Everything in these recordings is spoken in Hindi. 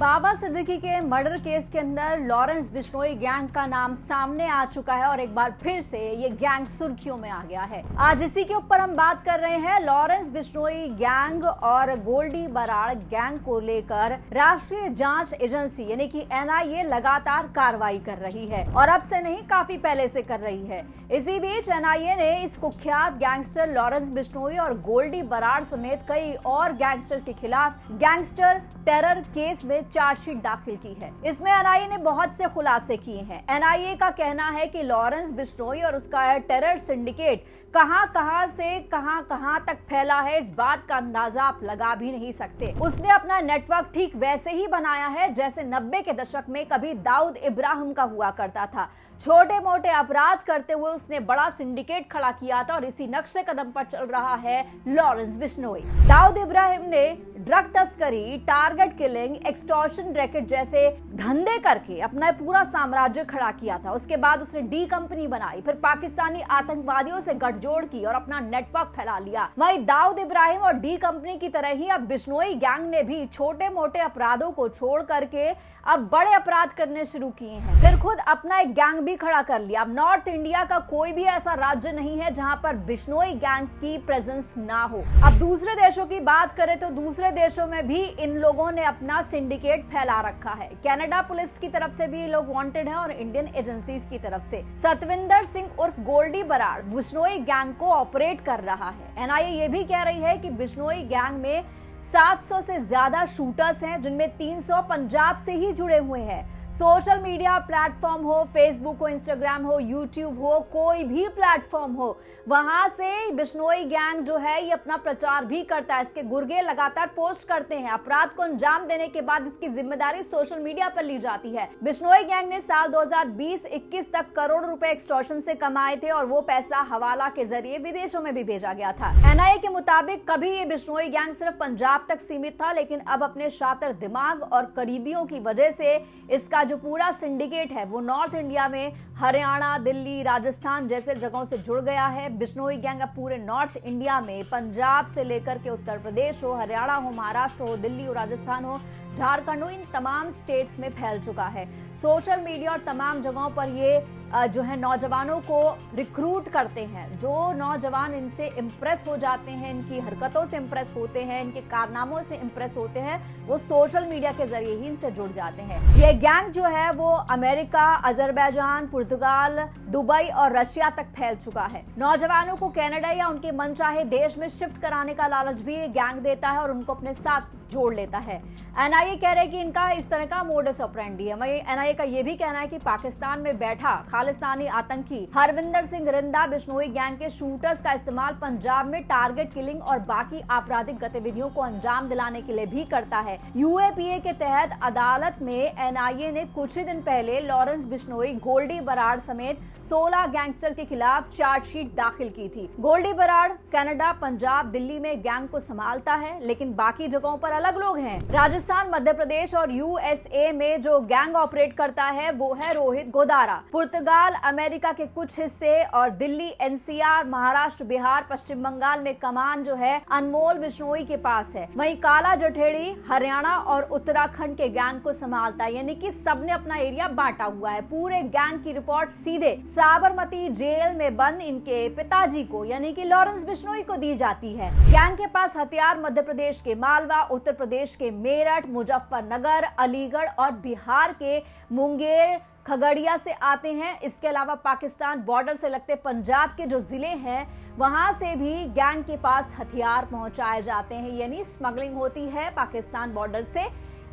बाबा सिद्दीकी के मर्डर केस के अंदर लॉरेंस बिश्नोई गैंग का नाम सामने आ चुका है और एक बार फिर से ये गैंग सुर्खियों में आ गया है। आज इसी के ऊपर हम बात कर रहे हैं। लॉरेंस बिश्नोई गैंग और गोल्डी बराड़ गैंग को लेकर राष्ट्रीय जांच एजेंसी यानी कि एनआईए लगातार कार्रवाई कर रही है और अब से नहीं, काफी पहले से कर रही है। इसी बीच एनआईए ने इस कुख्यात गैंगस्टर लॉरेंस बिश्नोई और गोल्डी बराड़ समेत कई और गैंगस्टर्स के खिलाफ गैंगस्टर टेरर केस में चार्जशीट दाखिल की है। इसमें एनआईए ने बहुत से खुलासे किए हैं। एनआईए का कहना है कि लॉरेंस बिश्नोई और उसका टेरर सिंडिकेट कहां से कहां तक फैला है, इस बात का अंदाजा आप लगा भी नहीं सकते। उसने अपना नेटवर्क ठीक वैसे ही बनाया है जैसे 90 के दशक में कभी दाऊद इब्राहिम का हुआ करता था। छोटे मोटे अपराध करते हुए उसने बड़ा सिंडिकेट खड़ा किया था और इसी नक्शे कदम पर चल रहा है लॉरेंस बिश्नोई। दाऊद इब्राहिम ने ड्रग तस्करी, टारगेट किलिंग, एक्सटॉर्शन रैकेट जैसे धंधे करके अपना पूरा साम्राज्य खड़ा किया था। उसके बाद उसने डी कंपनी बनाई, फिर पाकिस्तानी आतंकवादियों से गठजोड़ की और अपना नेटवर्क फैला लिया। वहीं दाऊद इब्राहिम और डी कंपनी की तरह ही अब बिश्नोई गैंग ने भी छोटे मोटे अपराधों को छोड़ करके अब बड़े अपराध करने शुरू किए हैं। फिर खुद अपना एक गैंग भी खड़ा कर लिया। अब नॉर्थ इंडिया का कोई भी ऐसा राज्य नहीं है जहां पर बिश्नोई गैंग की प्रेजेंस ना हो। अब दूसरे देशों की बात करें तो दूसरे देशों में भी इन लोगों ने अपना सिंडिकेट फैला रखा है। कनाडा पुलिस की तरफ से भी ये लोग वांटेड हैं और इंडियन एजेंसीज की तरफ से। सतविंदर सिंह उर्फ गोल्डी बराड़ बिश्नोई गैंग को ऑपरेट कर रहा है। एनआईए ये भी कह रही है कि बिश्नोई गैंग में 700 से ज्यादा शूटर्स हैं, जिनमें 300 पंजाब से ही जुड़े हुए हैं। सोशल मीडिया प्लेटफॉर्म हो, फेसबुक हो, इंस्टाग्राम हो, यूट्यूब हो, कोई भी प्लेटफॉर्म हो, वहां से बिश्नोई गैंग जो है ये अपना प्रचार भी करता है। इसके गुर्गे लगातार पोस्ट करते हैं। अपराध को अंजाम देने के बाद इसकी जिम्मेदारी सोशल मीडिया पर ली जाती है। बिश्नोई गैंग ने साल 2020-21 तक करोड़ रुपए एक्सटॉर्शन से कमाए थे और वो पैसा हवाला के जरिए विदेशों में भी भेजा गया था। एनआईए के मुताबिक कभी ये बिश्नोई गैंग सिर्फ पंजाब तक सीमित था, लेकिन अब अपने शातिर दिमाग और करीबियों की वजह से इसका जो पूरा सिंडिकेट है वो नॉर्थ इंडिया में हरियाणा, दिल्ली, राजस्थान जैसे जगहों से जुड़ गया है। बिश्नोई गैंग अब पूरे नॉर्थ इंडिया में पंजाब से लेकर के उत्तर प्रदेश हो, हरियाणा हो, महाराष्ट्र हो, दिल्ली हो, राजस्थान हो, झारखंड हो, इन तमाम स्टेट्स में फैल चुका है। सोशल मीडिया और तमाम जगहों पर ये जो है नौजवानों को रिक्रूट करते हैं। जो नौजवान इनसे इम्प्रेस हो जाते हैं, इनकी हरकतों से इम्प्रेस होते हैं, इनके कारनामों से इम्प्रेस होते हैं, वो सोशल मीडिया के जरिए ही इनसे जुड़ जाते हैं। ये गैंग जो है वो अमेरिका, अजरबैजान, पुर्तगाल, दुबई और रशिया तक फैल चुका है। नौजवानों को कनाडा या उनके मनचाहे देश में शिफ्ट कराने का लालच भी ये गैंग देता है और उनको अपने साथ जोड़ लेता है। एनआईए कह रहे हैं कि इनका इस तरह का मोडस ऑपरेंडी है। वहीं एनआईए का यह भी कहना है कि पाकिस्तान में बैठा खालिस्तानी आतंकी हरविंदर सिंह रिंदा बिश्नोई गैंग के शूटर्स का इस्तेमाल पंजाब में टारगेट किलिंग और बाकी आपराधिक गतिविधियों को अंजाम दिलाने के लिए भी करता है। यूएपीए के तहत अदालत में एनआईए ने कुछ ही दिन पहले लॉरेंस बिश्नोई, गोल्डी बराड़ समेत 16 गैंगस्टर के खिलाफ चार्जशीट दाखिल की थी। गोल्डी बराड़ कनाडा, पंजाब, दिल्ली में गैंग को संभालता है, लेकिन बाकी जगहों पर अलग लोग हैं। राजस्थान, मध्य प्रदेश और यूएसए में जो गैंग ऑपरेट करता है वो है रोहित गोदारा। पुर्तगाल, अमेरिका के कुछ हिस्से और दिल्ली, एनसीआर, महाराष्ट्र, बिहार, पश्चिम बंगाल में कमान जो है अनमोल बिश्नोई के पास है। वहीं काला जठेड़ी हरियाणा और उत्तराखंड के गैंग को संभालता है, यानी कि सबने अपना एरिया बांटा हुआ है। पूरे गैंग की रिपोर्ट सीधे साबरमती जेल में बंद इनके पिताजी को यानी कि लॉरेंस बिश्नोई को दी जाती है। गैंग के पास हथियार मध्य प्रदेश के मालवा, उत्तर प्रदेश के मेरठ, मुजफ्फरनगर, अलीगढ़ और बिहार के मुंगेर, खगड़िया से आते हैं। इसके अलावा पाकिस्तान बॉर्डर से लगते पंजाब के जो जिले हैं वहां से भी गैंग के पास हथियार पहुंचाए जाते हैं, यानी स्मगलिंग होती है पाकिस्तान बॉर्डर से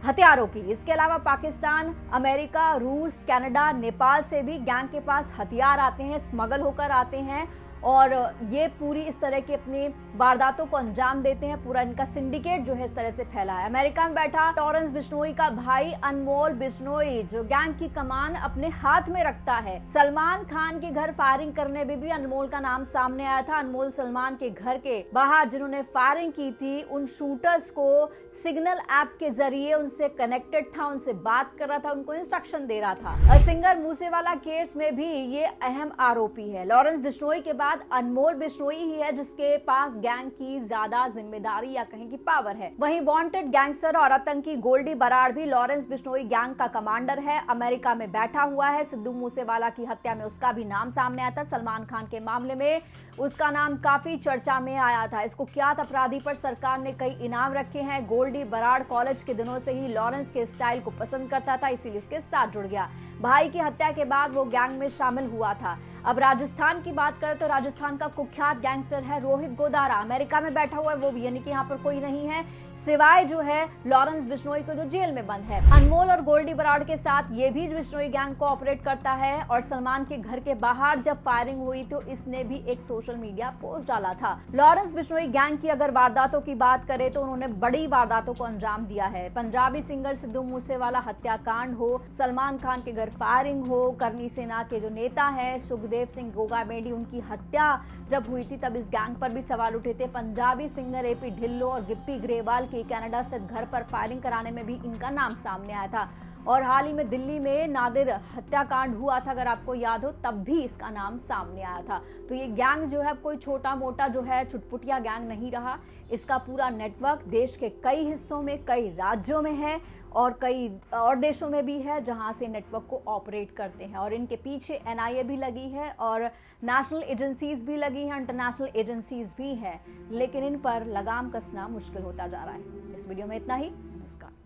हथियारों की। इसके अलावा पाकिस्तान, अमेरिका, रूस, कनाडा, नेपाल से भी गैंग के पास हथियार आते हैं, स्मगल होकर आते हैं और ये पूरी इस तरह की अपनी वारदातों को अंजाम देते हैं। पूरा इनका सिंडिकेट जो है इस तरह से फैला है। अमेरिका में बैठा लॉरेंस बिश्नोई का भाई अनमोल बिश्नोई जो गैंग की कमान अपने हाथ में रखता है। सलमान खान के घर फायरिंग करने में भी अनमोल का नाम सामने आया था। अनमोल सलमान के घर के बाहर जिन्होंने फायरिंग की थी उन शूटर्स को सिग्नल ऐप के जरिए उनसे कनेक्टेड था, उनसे बात कर रहा था, उनको इंस्ट्रक्शन दे रहा था। सिंगर मूसेवाला केस में भी ये अहम आरोपी है। लॉरेंस बिश्नोई के बाद बाद अनमोल बिश्नोई ही है जिसके पास गैंग की ज्यादा जिम्मेदारी या कहें कि पावर है। वहीं वांटेड गैंगस्टर और आतंकी गोल्डी बराड़ भी लॉरेंस बिश्नोई गैंग का कमांडर है, अमेरिका में बैठा हुआ है। सिद्धू मूसेवाला की हत्या में उसका भी नाम सामने आया था। सलमान खान के मामले में उसका नाम काफी चर्चा में आया था। इस कुख्यात अपराधी पर सरकार ने कई इनाम रखे हैं। गोल्डी बराड़ कॉलेज के दिनों से ही लॉरेंस के स्टाइल को पसंद करता था, इसीलिए इसके साथ जुड़ गया। भाई की हत्या के बाद वो गैंग में शामिल हुआ था। अब राजस्थान की बात करें तो राजस्थान का कुख्यात गैंगस्टर है रोहित गोदारा, अमेरिका में बैठा हुआ है वो भी, यानी कि यहाँ पर कोई नहीं है सिवाय जो है लॉरेंस बिश्नोई को, जो जेल में बंद है। अनमोल और गोल्डी बराड़ के साथ ये भी बिश्नोई गैंग को ऑपरेट करता है और सलमान के घर के बाहर जब फायरिंग हुई तो इसने भी एक सोशल मीडिया पोस्ट डाला था। लॉरेंस बिश्नोई गैंग की अगर वारदातों की बात करें तो उन्होंने बड़ी वारदातों को अंजाम दिया है। पंजाबी सिंगर सिद्धू मूसेवाला हत्याकांड हो, सलमान खान के घर फायरिंग हो, करनी सेना के जो नेता है सुखदेव सिंह गोगा बेडी, उनकी हत्या जब हुई थी तब इस गैंग पर भी सवाल उठे थे। पंजाबी सिंगर एपी ढिल्लो और गिप्पी ग्रेवाल के कनाडा स्थित घर पर फायरिंग कराने में भी इनका नाम सामने आया था। और हाल ही में दिल्ली में नादिर हत्याकांड हुआ था, अगर आपको याद हो, तब भी इसका नाम सामने आया था। तो ये गैंग जो है कोई छोटा मोटा जो है चुटपुटिया गैंग नहीं रहा। इसका पूरा नेटवर्क देश के कई हिस्सों में, कई राज्यों में है और कई और देशों में भी है जहां से नेटवर्क को ऑपरेट करते हैं। और इनके पीछे एनआईए भी लगी है और नेशनल एजेंसीज भी लगी हैं, इंटरनेशनल एजेंसीज भी हैं, लेकिन इन पर लगाम कसना मुश्किल होता जा रहा है। इस वीडियो में इतना ही। नमस्कार।